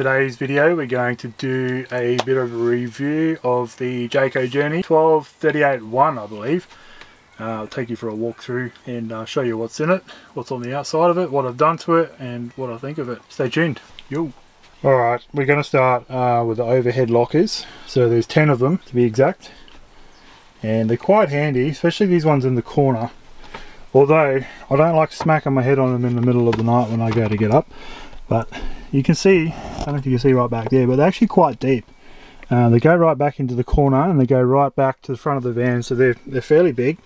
today's video we're going to do a bit of a review of the Jayco Journey 1238-1, I believe. I'll take you for a walk through and show you what's in it, what's on the outside of it, what I've done to it and what I think of it. Stay tuned. Yo! Alright, we're going to start with the overhead lockers. So there's 10 of them to be exact, and they're quite handy, especially these ones in the corner. Although I don't like smacking my head on them in the middle of the night when I go to get up. But you can see, I don't know if you can see right back there, but they're actually quite deep. They go right back into the corner and they go right back to the front of the van, so they're fairly big.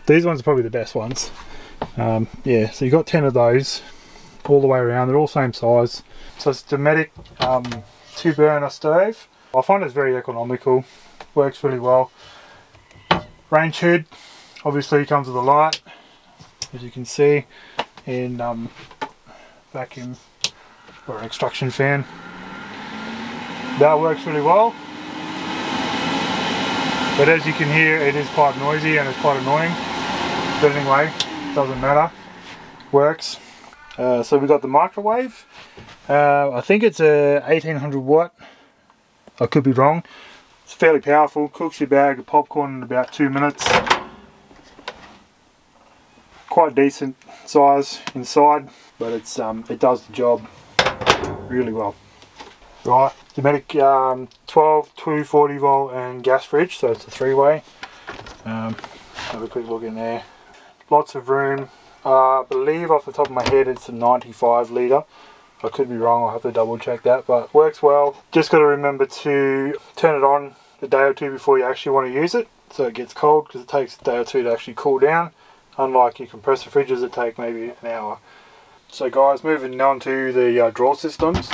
These ones are probably the best ones. Yeah, so you've got 10 of those all the way around. They're all same size. So it's a Dometic 2-burner stove. I find it's very economical, works really well. Range hood obviously comes with a light, as you can see, and vacuum or an extraction fan. That works really well, but as you can hear, it is quite noisy and it's quite annoying. But anyway, doesn't matter, works. So we've got the microwave. I think it's a 1800 watt, I could be wrong. It's fairly powerful, cooks your bag of popcorn in about 2 minutes. Quite decent size inside, but it's it does the job really well. Right, Dometic 12, 240 volt and gas fridge, so it's a 3-way. Have a quick look in there. Lots of room. I believe off the top of my head it's a 95 litre. I could be wrong, I'll have to double check that, but works well. Just got to remember to turn it on a day or two before you actually want to use it, so it gets cold, because it takes a day or two to actually cool down. Unlike your compressor fridges that take maybe an hour. So guys, moving on to the drawer systems.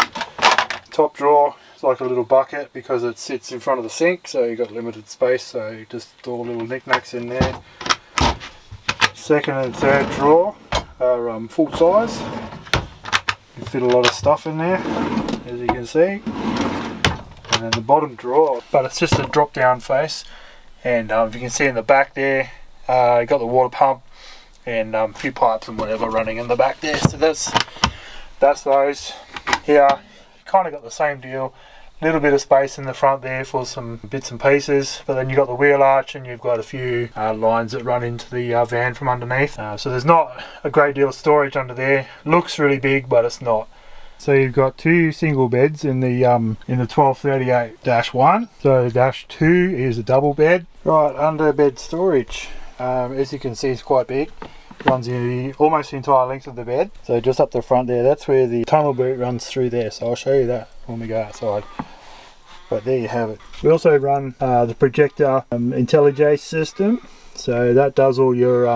Top drawer is like a little bucket because it sits in front of the sink, so you've got limited space, so you just store little knickknacks in there. Second and third drawer are full size. You fit a lot of stuff in there, as you can see. And then the bottom drawer, but it's just a drop down face, and if you can see in the back there, you got the water pump and a few pipes and whatever running in the back there. So that's those. Here, kind of got the same deal. Little bit of space in the front there for some bits and pieces, but then you've got the wheel arch and you've got a few lines that run into the van from underneath. So there's not a great deal of storage under there. Looks really big, but it's not. So you've got 2 single beds in the 1238-1. So dash 2 is a double bed. Right, under bed storage. As you can see, it's quite big. Runs almost the entire length of the bed. So just up the front there, that's where the tunnel boot runs through there. So I'll show you that when we go outside. But there you have it. We also run the projector IntelliJ system. So that does all your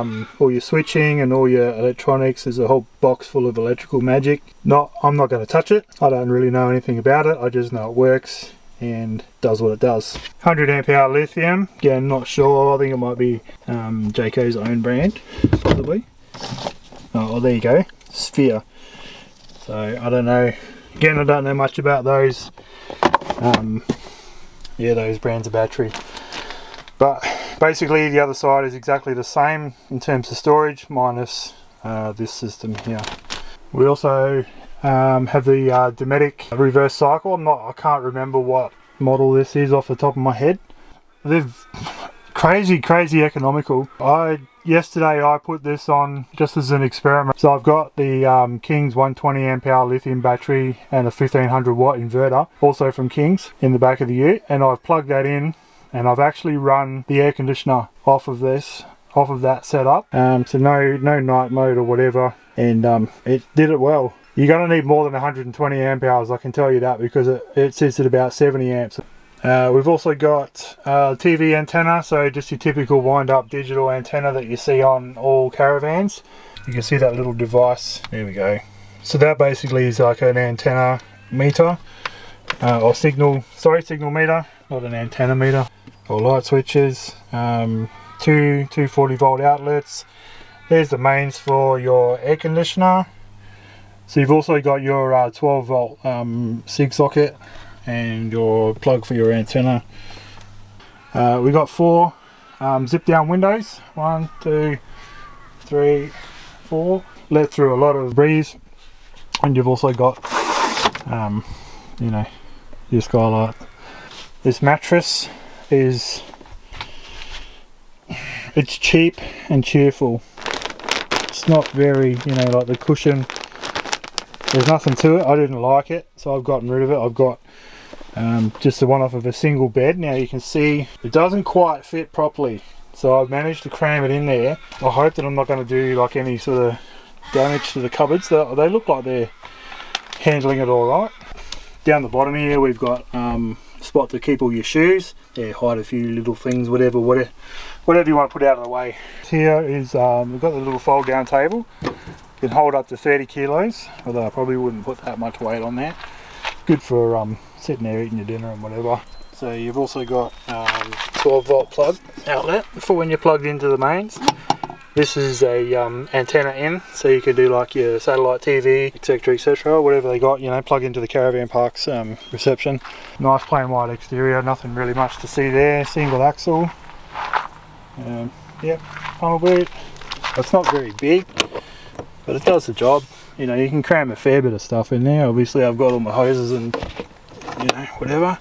switching and all your electronics. There's a whole box full of electrical magic. I'm not going to touch it. I don't really know anything about it. I just know it works and does what it does. 100 amp hour lithium. Again, not sure. I think it might be Jayco's own brand, possibly. Oh, well, there you go. Sphere. So I don't know. Again, I don't know much about those. Yeah, those brands of battery. But basically, the other side is exactly the same in terms of storage, minus this system here. We also have the Dometic reverse cycle. I can't remember what model this is off the top of my head. They're crazy economical. Yesterday I put this on just as an experiment. So I've got the King's 120 amp hour lithium battery and a 1500 watt inverter, also from King's, in the back of the ute, and I've plugged that in and I've actually run the air conditioner off of that setup. So no night mode or whatever, and it did it well. You're going to need more than 120 amp hours, I can tell you that, because it sits at about 70 amps. We've also got TV antenna, so just your typical wind-up digital antenna that you see on all caravans. You can see that little device. There we go. So that basically is like an antenna meter, or signal meter, not an antenna meter. Or light switches, 2 240 volt outlets. There's the mains for your air conditioner. So you've also got your 12 volt SIG socket and your plug for your antenna. We've got 4 zip down windows. 1, 2, 3, 4. Let through a lot of breeze. And you've also got you know, your skylight. This mattress is, it's cheap and cheerful. It's not very, you know, like the cushion, there's nothing to it. I didn't like it, so I've gotten rid of it. I've got just the one off of a single bed. Now you can see it doesn't quite fit properly, so I've managed to cram it in there. I hope that I'm not going to do like any sort of damage to the cupboards. They look like they're handling it all right. Down the bottom here we've got a spot to keep all your shoes. Yeah, hide a few little things, whatever you want to put out of the way. Here is we've got the little fold down table. You can hold up to 30 kilos, although I probably wouldn't put that much weight on there. Good for sitting there eating your dinner and whatever. So you've also got 12 volt plug outlet for when you're plugged into the mains. This is a antenna in, so you can do like your satellite TV, etc, etc, whatever they got, you know, plug into the caravan park's reception. Nice plain white exterior, nothing really much to see there. Single axle. Yep, funnel boot. It's not very big, but it does the job. You know, you can cram a fair bit of stuff in there. Obviously I've got all my hoses and, you know, whatever.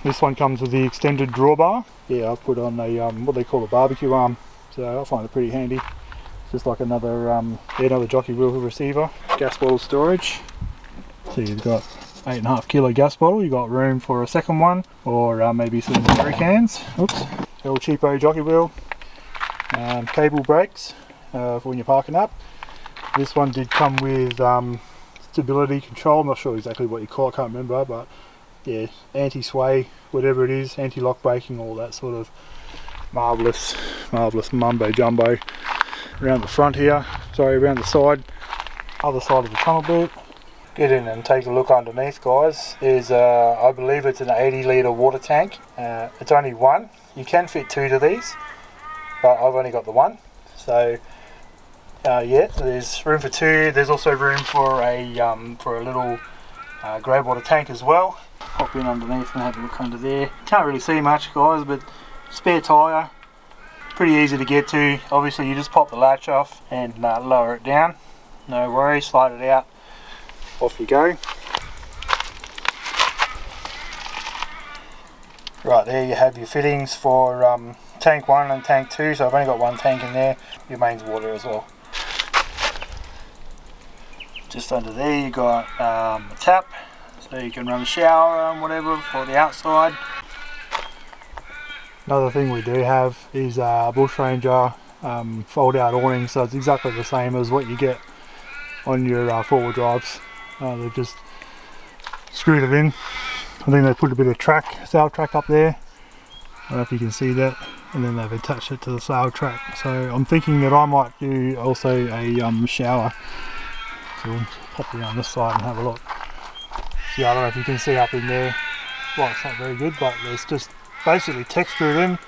This one comes with the extended drawbar. Yeah, I've put on a what they call a barbecue arm, so I find it pretty handy. It's just like another another jockey wheel receiver. Gas bottle storage. So you've got 8.5 kilo gas bottle. You've got room for a second one, or maybe some jerry cans. Oops. Little cheapo jockey wheel. Cable brakes for when you're parking up. This one did come with stability control. I'm not sure exactly what you call it, I can't remember, but yeah, anti-sway, whatever it is, anti-lock braking, all that sort of marvellous mumbo jumbo. Around the front here, sorry, around the side, other side of the tunnel boot. Get in and take a look underneath, guys. There's I believe it's an 80 litre water tank. It's only one. You can fit two to these, but I've only got the one. So yeah, there's room for two. There's also room for a little grey water tank as well. Hop in underneath and have a look under there. Can't really see much, guys, but spare tyre, pretty easy to get to. Obviously you just pop the latch off and lower it down, no worries, slide it out, off you go. Right, there you have your fittings for tank 1 and tank 2, so I've only got one tank in there. Your mains water as well. Just under there you got a tap, so you can run a shower and whatever for the outside. Another thing we do have is a Bush Ranger fold out awning, so it's exactly the same as what you get on your four-wheel drives. They've just screwed it in. I think they put a bit of sail track up there. I don't know if you can see that. And then they've attached it to the sail track. So I'm thinking that I might do also a shower. So we'll pop around this side and have a look. See, I don't know if you can see up in there. Well, it's not very good, but there's just basically texture in.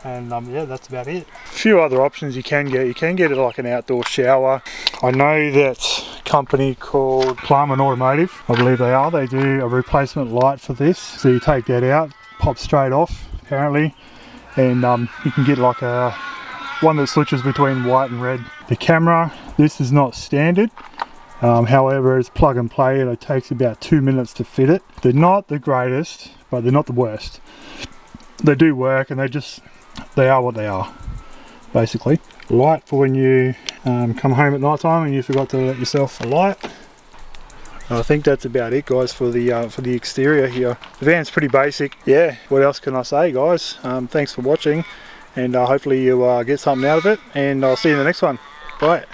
And yeah, that's about it. A few other options you can get. You can get it like an outdoor shower. I know that company called Plum & Automotive, I believe they are. They do a replacement light for this. So you take that out, pops straight off apparently, and you can get like a one that switches between white and red. The camera, this is not standard. However, it's plug and play and it takes about 2 minutes to fit it. They're not the greatest, but they're not the worst. They do work and they are what they are, basically. Light for when you come home at night time and you forgot to let yourself a light. I think that's about it, guys, for the exterior here. The van's pretty basic. Yeah, what else can I say, guys? Thanks for watching, and hopefully you get something out of it, and I'll see you in the next one. Bye.